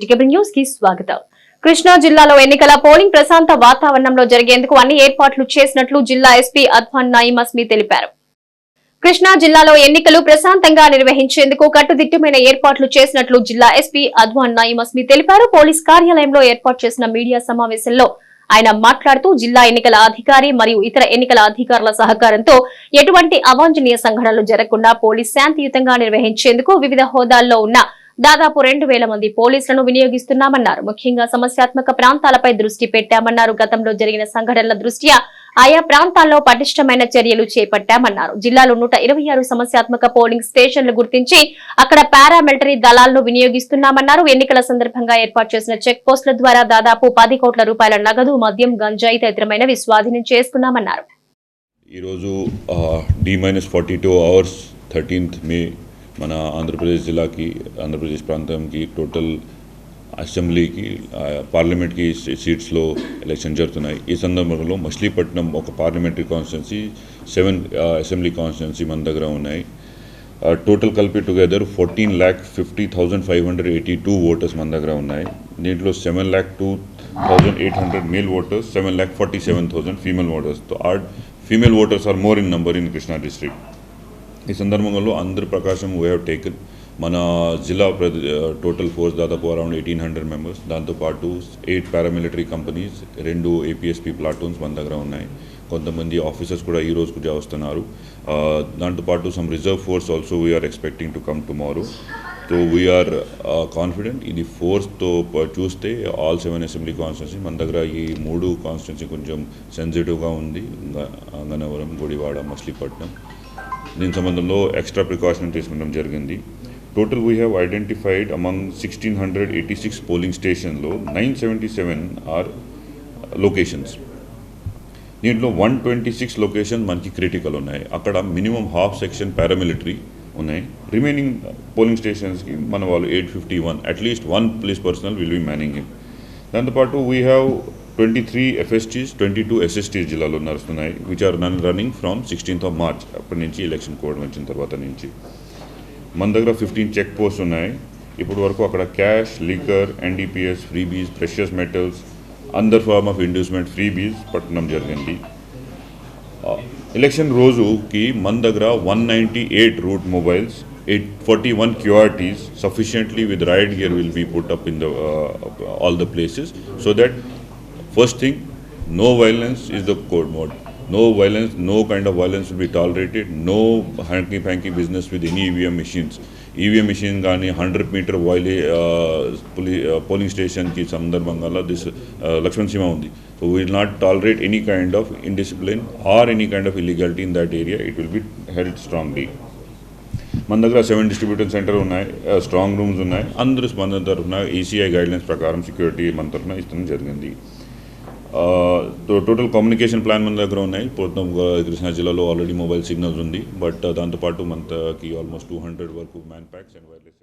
City news కి స్వాగతం. కృష్ణా జిల్లాలో ఎన్నికల పోలింగ్ ప్రశాంత వాతావరణంలో జరిగేందుకు అన్ని ఏర్పాట్లు చేసినట్లు జిల్లా ఎస్పీ అద్వాన్ నయీం అస్మి తెలిపారు. కృష్ణా జిల్లాలో ఎన్నికలు ప్రశాంతంగా నిర్వహించేందుకు కట్టుదిట్టమైన ఏర్పాట్లు చేసినట్లు జిల్లా ఎస్పీ అద్వాన్ నయీం అస్మి తెలిపారు. పోలీస్ కార్యాలయంలో ఏర్పాటు చేసిన మీడియా సమావేశంలో ఆయన మాట్లాడుతూ జిల్లా ఎన్నికల అధికారి మరియు ఇతర ఎన్నికల అధికారుల సహకారంతో ఎటువంటి అవాంఛనీయ సంఘటనలు జరగకుండా పోలీస్ శాంతియుతంగా నిర్వహించేందుకు వివిధ హోదాల్లో ఉన్న దాదాపు 2000 మంది పోలీసులను వినియోగిస్తున్నామన్నారు. ముఖ్యంగా సమస్యాత్మక ప్రాంతాలపై దృష్టి పెట్టామన్నారు. గతంలో జరిగిన సంఘటనల దృష్ట్యా ఆయా ప్రాంతాల్లో పటిష్టమైన చర్యలు చేపట్టామన్నారు. జిల్లాలో 126 సమస్యాత్మక పోలింగ్ స్టేషన్లు గుర్తించి అక్కడ పారామిలిటరీ దళాలను వినియోగిస్తున్నామన్నారు. ఎన్నికల సందర్భంగా ఏర్పాటు చేసిన చెక్ పోస్టుల ద్వారా దాదాపు 10 కోట్ల రూపాయల నగదు, మద్యం, గంజాయి తదితరమైనవి స్వాధీనం చేసుకున్నామన్నారు. ఈరోజు D-42 అవర్స్ 13th మే మన ఆంధ్రప్రదేశ్ జిల్లాకి, ఆంధ్రప్రదేశ్ ప్రాంతంకి టోటల్ అసెంబ్లీకి, పార్లమెంట్కి సీట్స్లో ఎలక్షన్ జరుగుతున్నాయి. ఈ సందర్భంలో మచిలీపట్నం ఒక పార్లమెంటరీ కాన్స్టిట్యున్సీ, 7 అసెంబ్లీ కాన్స్టిట్యున్సీ మన దగ్గర ఉన్నాయి. టోటల్ కలిపి టుగెదర్ 14,50,582 ఓటర్స్ మన దగ్గర ఉన్నాయి. దీంట్లో 7,02,800 male voters, 7,47,000 female voters. Female voters are more in number in Krishna district. ఈ సందర్భంలో Andhra Prakasam we have taken మన జిల్లా టోటల్ ఫోర్స్ దాదాపు అరౌండ్ 1,800 మెంబర్స్. దాంతోపాటు 8 పారామిలిటరీ కంపెనీస్, 2 APSP ప్లాటూన్స్ మన దగ్గర ఉన్నాయి. కొంతమంది ఆఫీసర్స్ కూడా ఈ రోజు వస్తున్నారు. దాంతోపాటు some reserve force also we're expecting to come tomorrow. So we're confident. ఇది ఫోర్స్తో చూస్తే ఆల్ 7 అసెంబ్లీ కాన్స్టిట్యున్సీ మన దగ్గర ఈ 3 కాన్స్టిట్యున్సీ కొంచెం సెన్సిటివ్గా ఉంది. గన్నవరం, గుడివాడ, మచిలీపట్నం. దీని సంబంధంలో ఎక్స్ట్రా ప్రికాషన్ తీసుకోవడం జరిగింది. Total we have identified among 1,686 polling స్టేషన్లో 977 ఆర్ లొకేషన్స్. దీంట్లో 126 లొకేషన్ మనకి క్రిటికల్ ఉన్నాయి. అక్కడ మినిమం హాఫ్ సెక్షన్ పారామిలిటరీ ఉన్నాయి. రిమైనింగ్ పోలింగ్ స్టేషన్స్కి మన వాళ్ళు 851 at least 1 police personnel will be manning him. దాంతోపాటు వీ హ్యావ్ 23 FSTs, 22 SSTs జిల్లాలో నడుస్తున్నాయి, which are running from 16th of March, అప్పటి నుంచి ఎలక్షన్ కోడ్ వచ్చిన తర్వాత నుంచి. మన దగ్గర 15 చెక్ పోస్ట్ ఉన్నాయి. ఇప్పటి వరకు అక్కడ cash, liquor, NDPS, freebies, precious metals, అందర్ ఫార్మ్ ఆఫ్ ఇండ్యూస్మెంట్ ఫ్రీబీస్ పట్టడం జరిగింది. ఎలక్షన్ రోజుకి మన దగ్గర 198 route mobiles, 41 QRTs sufficiently with riot gear will be put up in the all the places, so that first thing, no violence is the code mode. No violence, no kind of violence will be tolerated. No hanky-panky business with any EVM machines. EVM machine gaani 100-meter polling station ki sandarbhangala this Lakshman Sima undi. So we will not tolerate any kind of indiscipline or any kind of illegality in that area. It will be held strongly. మన దగ్గర 7 distribution centre ఉన్నాయి, strong rooms ఉన్నాయి. అందరూ మన తరఫున ECI guidelines ప్రకారం security మన తరఫున ఇస్తడం జరిగింది. టోటల్ కమ్యూనికేషన్ ప్లాన్ మన దగ్గర ఉన్నాయి. మొత్తం కృష్ణా జిల్లాలో ఆల్రెడీ మొబైల్ సిగ్నల్స్ ఉంది. బట్ దాంతోపాటు మనకి ఆల్మోస్ట్ 200 వరకు మ్యాన్ ప్యాక్స్ అండ్ వైర్లెస్.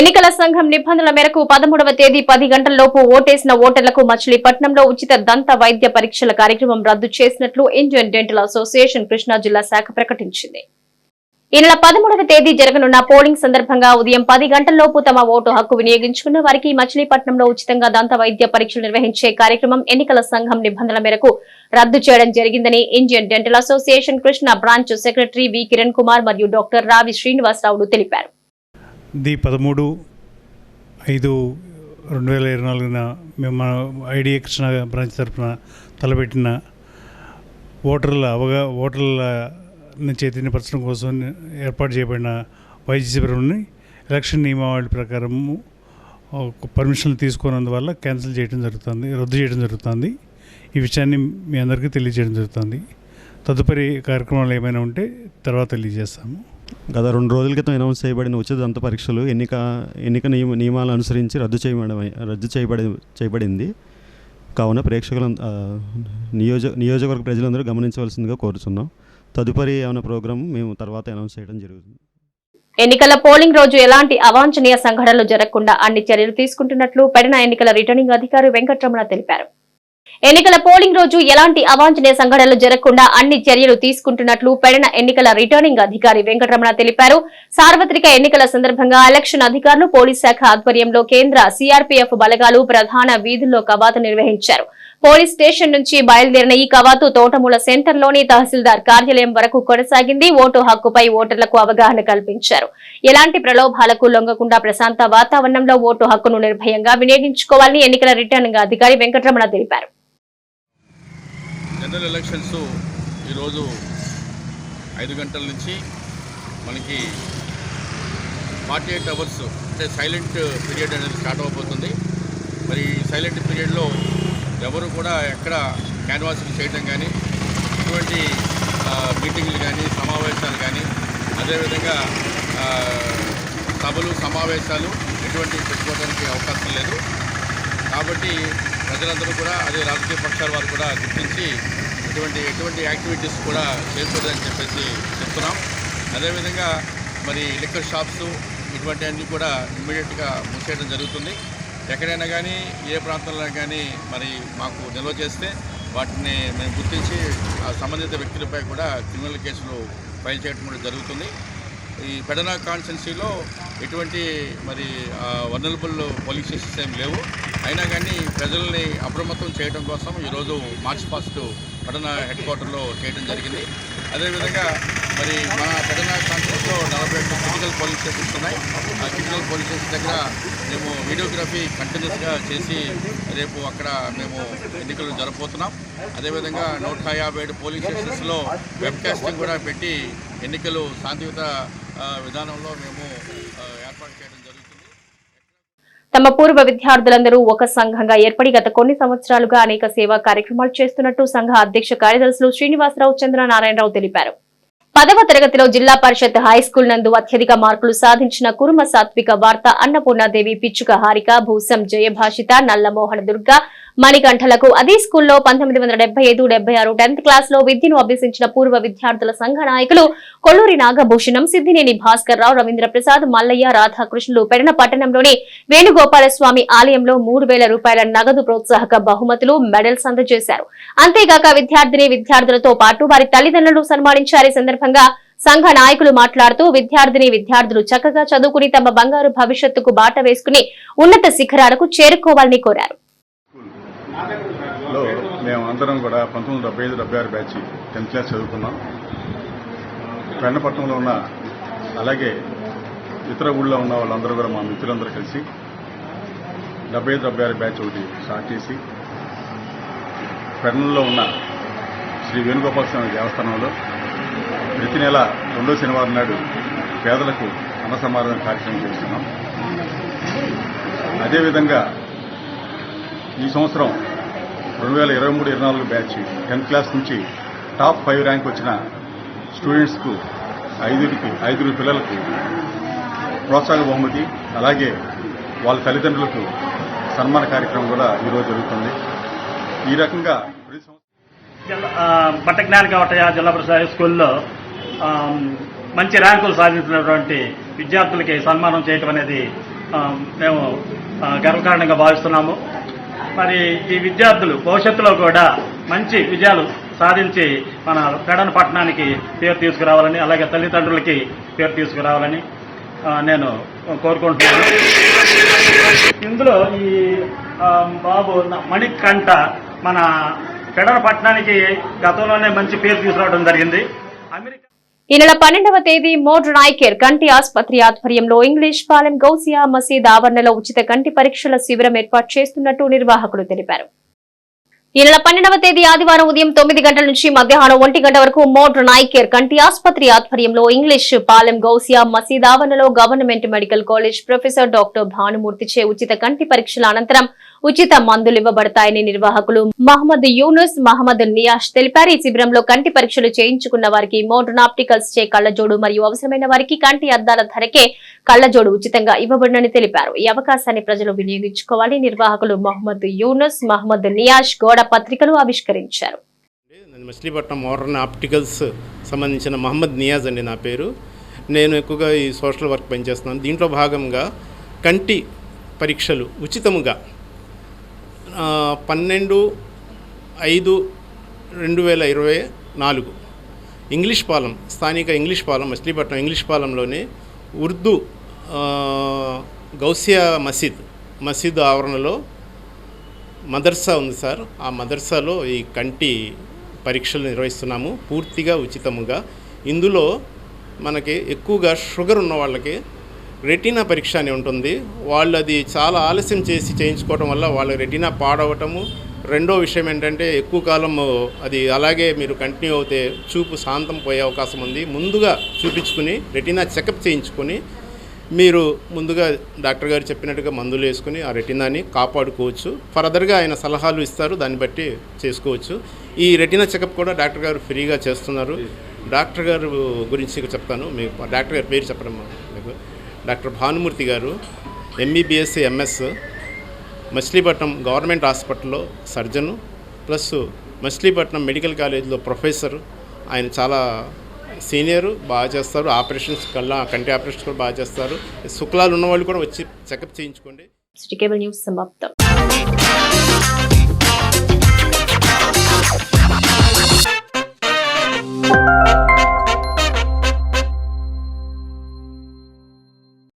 ఎన్నికల సంఘం నిబంధనల మేరకు 13వ తేదీ 10 గంటలలోపు ఓటేసిన ఓటర్లకు మచిలీపట్నంలో ఉచిత దంత వైద్య పరీక్షల కార్యక్రమం రద్దు చేసినట్లు ఇండియన్ డెంటల్ అసోసియేషన్ కృష్ణా జిల్లా శాఖ ప్రకటించింది. ఈ నెల 13వ తేదీ జరగనున్న పోలింగ్ సందర్భంగా ఉదయం 10 గంటలలోపు తమ ఓటు హక్కు వినియోగించుకున్న వారికి మచిలీపట్నంలో ఉచితంగా దంత వైద్య పరీక్షలు నిర్వహించే కార్యక్రమం ఎన్నికల సంఘం నిబంధనల మేరకు రద్దు చేయడం జరిగిందని Indian dental association Krishna branch secretary వి కిరణ్ కుమార్ మరియు డాక్టర్ రావి శ్రీనివాసరావులు తెలిపారు. 13/5/2024 మేము ఐడిఏ కృష్ణా బ్రాంచ్ తరఫున తలపెట్టిన ఓటర్ల చైతన్యపరచడం కోసం ఏర్పాటు చేయబడిన వైద్య శిబిరంని ఎలక్షన్ నియమావళి ప్రకారము పర్మిషన్లు తీసుకున్నందువల్ల రద్దు చేయడం జరుగుతుంది. ఈ విషయాన్ని మీ అందరికీ తెలియజేయడం జరుగుతుంది. తదుపరి కార్యక్రమాలు ఏమైనా ఉంటే తర్వాత తెలియజేస్తాము. గత 2 రోజుల క్రితం అనౌన్స్ చేయబడిన ఉచిత దంత పరీక్షలు ఎన్నిక నియమాలను అనుసరించి రద్దు చేయబడింది. కావున ప్రేక్షకుల నియోజకవర్గ ప్రజలందరూ గమనించవలసిందిగా కోరుతున్నాం. తదుపరి ఏమైనా ప్రోగ్రామ్ మేము తర్వాత అనౌన్స్ చేయడం జరుగుతుంది. ఎన్నికల పోలింగ్ రోజు ఎలాంటి అవాంఛనీయ సంఘటనలు జరగకుండా అన్ని చర్యలు తీసుకుంటున్నట్లు పెడన ఎన్నికల రిటర్నింగ్ అధికారి వెంకటరమణ తెలిపారు. ఎన్నికల పోలింగ్ రోజు ఎలాంటి అవాంఛనీయ సంఘటనలు జరగకుండా అన్ని చర్యలు తీసుకుంటున్నట్లు పెడన ఎన్నికల రిటర్నింగ్ అధికారి వెంకటరమణ తెలిపారు. సార్వత్రిక ఎన్నికల సందర్భంగా ఎలక్షన్ అధికారులు పోలీస్ శాఖ ఆధ్వర్యంలో కేంద్ర సీఆర్పీఎఫ్ బలగాలు ప్రధాన వీధుల్లో కవాతు నిర్వహించారు. పోలీస్ స్టేషన్ నుంచి బయలుదేరిన ఈ కవాతు తోటమూల సెంటర్లోని తహసీల్దార్ కార్యాలయం వరకు కొనసాగింది. ఓటు హక్కుపై ఓటర్లకు అవగాహన కల్పించారు. ఎలాంటి ప్రలోభాలకు లొంగకుండా ప్రశాంత వాతావరణంలో ఓటు హక్కును నిర్భయంగా వినియోగించుకోవాలని ఎన్నికల రిటర్నింగ్ అధికారి వెంకటరమణ తెలిపారు. జనరల్ ఎలక్షన్స్ ఈరోజు 5 గంటల నుంచి మనకి 48 అవర్స్ అంటే సైలెంట్ పీరియడ్ అనేది స్టార్ట్ అవబోతుంది. మరి ఈ సైలెంట్ పీరియడ్లో ఎవరు కూడా ఎక్కడ క్యాన్వాసింగ్ చేయడం కానీ ఇటువంటి మీటింగ్లు కానీ సమావేశాలు కానీ అదేవిధంగా సభలు సమావేశాలు ఎటువంటి పెట్టుకోవడానికి అవకాశం లేదు. కాబట్టి ప్రజలందరూ కూడా అదే రాజకీయ పక్షాల వారు కూడా గుర్తించి ఎటువంటి యాక్టివిటీస్ కూడా చేయకూడదని చెప్పేసి చెప్తున్నాం. అదేవిధంగా మరి లిక్కర్ షాప్స్ ఇటువంటివన్నీ కూడా ఇమ్మీడియట్గా మూసేయడం జరుగుతుంది. ఎక్కడైనా కానీ ఏ ప్రాంతంలో కానీ మరి మాకు నిల్వ చేస్తే వాటిని మేము గుర్తించి సంబంధిత వ్యక్తులపై కూడా క్రిమినల్ కేసులు ఫైల్ చేయడం కూడా జరుగుతుంది. ఈ పెడన కాన్స్టిట్యున్సీలో ఎటువంటి మరి వల్నరబుల్ పోలీస్ స్టేషన్స్ ఏం లేవు. అయినా కానీ ప్రజల్ని అప్రమత్తం చేయడం కోసం ఈరోజు మార్చ్ ఫాస్ట్ పెడన హెడ్ క్వార్టర్లో చేయడం జరిగింది. అదేవిధంగా మరి మన పెడన కాన్స్టిట్యూన్సీలో 48 క్రిటికల్ పోలీస్ స్టేషన్స్ ఉన్నాయి. ఆ క్రిటికల్ పోలీస్ స్టేషన్ దగ్గర మేము వీడియోగ్రఫీ కంటిన్యూస్గా చేసి రేపు అక్కడ మేము ఎన్నికలు జరపబోతున్నాం. అదేవిధంగా 157 పోలీస్ స్టేషన్స్లో వెబ్కాస్టింగ్ కూడా పెట్టి ఎన్నికలు శాంతియుత విధానంలో మేము ఏర్పాటు చేయడం జరుగుతుంది. తమ పూర్వ విద్యార్థులందరూ ఒక సంఘంగా ఏర్పడి గత కొన్ని సంవత్సరాలుగా అనేక సేవా కార్యక్రమాలు చేస్తున్నట్టు సంఘ అధ్యక్ష కార్యదర్శులు శ్రీనివాసరావు, చంద్రనారాయణరావు తెలిపారు. 10వ తరగతిలో జిల్లా పరిషత్ హైస్కూల్ నందు అత్యధిక మార్కులు సాధించిన కురుమ సాత్విక వార్త, అన్నపూర్ణాదేవి, పిచ్చుక హారిక, భూసం జయభాషిత, నల్లమోహన దుర్గ, మణికంఠలకు అదే స్కూల్లో 1975-76 10th క్లాస్ లో విద్యను అభ్యసించిన పూర్వ విద్యార్థుల సంఘ నాయకులు కొల్లూరి నాగభూషణం, సిద్దినేని భాస్కర్ రావు, రవీంద్ర ప్రసాద్, మల్లయ్య, రాధాకృష్ణులు పెడన పట్టణంలోని వేణుగోపాలస్వామి ఆలయంలో 3,000 రూపాయల నగదు ప్రోత్సాహక బహుమతులు, మెడల్స్ అందజేశారు. అంతేగాక విద్యార్థులతో పాటు వారి తల్లిదండ్రులను సన్మానించారు. ఈ సందర్భంగా సంఘ నాయకులు మాట్లాడుతూ విద్యార్థులు చక్కగా చదువుకుని తమ బంగారు భవిష్యత్తుకు బాట వేసుకుని ఉన్నత శిఖరాలకు చేరుకోవాలని కోరారు. మేము అందరం కూడా 1975-76 బ్యాచ్ 10th క్లాస్ చదువుకున్నాం. పెన్నపట్నంలో ఉన్న అలాగే ఇతర ఊళ్ళో ఉన్న వాళ్ళందరూ కూడా మా మిత్రులందరూ కలిసి 75-76 బ్యాచ్ ఒకటి స్టార్ట్ చేసి పెన్నలో ఉన్న శ్రీ వేణుగోపాల స్వామి దేవస్థానంలో ప్రతి నెల 2వ శనివారం నాడు పేదలకు అన్న సమారాధన కార్యక్రమం చేస్తున్నాం. అదేవిధంగా ఈ సంవత్సరం 2023-24 బ్యాచ్ 10th క్లాస్ నుంచి టాప్ 5 ర్యాంక్ వచ్చిన స్టూడెంట్స్కు 5 పిల్లలకు ప్రోత్సాహక బహుమతి, అలాగే వాళ్ళ తల్లిదండ్రులకు సన్మాన కార్యక్రమం కూడా ఈరోజు జరుగుతుంది. ఈ రకంగా పట్టజ్ఞానకవటయ జిల్లా పరిషత్ హై స్కూల్లో మంచి ర్యాంకులు సాధించినటువంటి విద్యార్థులకి సన్మానం చేయటం అనేది మేము గర్వకారణంగా భావిస్తున్నాము. మరి ఈ విద్యార్థులు భవిష్యత్తులో కూడా మంచి విజయాలు సాధించి మన పెడన పట్టణానికి పేరు తీసుకురావాలని, అలాగే తల్లిదండ్రులకి పేరు తీసుకురావాలని నేను కోరుకుంటున్నాను. ఇందులో ఈ బాబు మణికంఠ మన పెడన పట్టణానికి గతంలోనే మంచి పేరు తీసుకురావడం జరిగింది. ఈ నెల 12వ తేదీ మోడ్రన్ ఐ కేర్ కంటి ఆసుపత్రి ఆధ్వర్యంలో ఇంగ్లీష్ పాలెం గౌసియా మసీద్ ఆవరణలో ఉచిత కంటి పరీక్షల శిబిరం ఏర్పాటు చేస్తున్నట్టు నిర్వాహకులు తెలిపారు. ఈ నెల 12వ తేదీ ఆదివారం ఉదయం 9 గంటల నుంచి మధ్యాహ్నం 1 గంట వరకు మోడ్రన్ ఐ కేర్ కంటి ఆసుపత్రి ఆధ్వర్యంలో ఇంగ్లీష్ పాలెం గౌసియా మసీద్ ఆవరణలో government medical college professor doctor భానుమూర్తిచే ఉచిత కంటి పరీక్షల అనంతరం ఉచిత మందులు ఇవ్వబడతాయని నిర్వాహకులు మహమ్మద్ యూనుస్, మహమ్మద్ నియాష్ తెలిపారు. ఈ శిబిరంలో కంటి పరీక్షలు చేయించుకున్న వారికి మోడ్రన్ ఆప్టికల్స్ చే కళ్లజోడు మరియు అవసరమైన వారికి కంటి అద్దాల ధరకే కళ్లజోడు ఉచితంగా ఇవ్వబడినని తెలిపారు. ఈ అవకాశాన్ని ప్రజలు వినియోగించుకోవాలి. నిర్వాహకులు మహమ్మద్ యూనుస్, మహమ్మద్ నియాష్ గోడ పత్రికలు ఆవిష్కరించారు. మచిలీపట్నం మోడ్రన్ ఆప్టికల్స్ సంబంధించిన మహమ్మద్ నియాజ్ అండి నా పేరు. నేను ఎక్కువగా ఈ సోషల్ వర్క్ పనిచేస్తున్నాను. దీంట్లో భాగంగా కంటి పరీక్షలు ఉచితముగా 12 5/2024 ఇంగ్లీష్ పాలెం, స్థానిక ఇంగ్లీష్ పాలెం, మచిలీపట్నం ఇంగ్లీష్ పాలెంలోని ఉర్దూ గౌసియా మసీద్ ఆవరణలో మదర్సా ఉంది సార్. ఆ మదర్సాలో ఈ కంటి పరీక్షలు నిర్వహిస్తున్నాము పూర్తిగా ఉచితముగా. ఇందులో మనకి ఎక్కువగా షుగర్ ఉన్న వాళ్ళకి రెటీనా పరీక్ష అని ఉంటుంది. వాళ్ళు అది చాలా ఆలస్యం చేసి చేయించుకోవడం వల్ల వాళ్ళ రెటీనా పాడవటము. రెండో విషయం ఏంటంటే ఎక్కువ కాలం అది అలాగే మీరు కంటిన్యూ అవుతే చూపు శాంతం పోయే అవకాశం ఉంది. ముందుగా చూపించుకుని రెటీనా చెకప్ చేయించుకొని మీరు ముందుగా డాక్టర్ గారు చెప్పినట్టుగా మందులు వేసుకుని ఆ రెటీనాని కాపాడుకోవచ్చు. ఫర్దర్గా ఆయన సలహాలు ఇస్తారు, దాన్ని బట్టి చేసుకోవచ్చు. ఈ రెటీనా చెకప్ కూడా డాక్టర్ గారు ఫ్రీగా చేస్తున్నారు. డాక్టర్ గారు గురించి చెప్తాను. మీకు డాక్టర్ గారి పేరు చెప్పడం మీకు డాక్టర్ భానుమూర్తి గారు, MBBS MS, మచిలీపట్నం గవర్నమెంట్ హాస్పిటల్లో సర్జను, ప్లస్ మచిలీపట్నం మెడికల్ కాలేజీలో ప్రొఫెసర్. ఆయన చాలా సీనియరు, బాగా చేస్తారు. ఆపరేషన్స్ కంటి ఆపరేషన్స్ కూడా బాగా చేస్తారు. శుక్లాలు ఉన్నవాళ్ళు కూడా వచ్చి చెకప్ చేయించుకోండి. సిటీ కేబుల్ న్యూస్ సమాప్తం.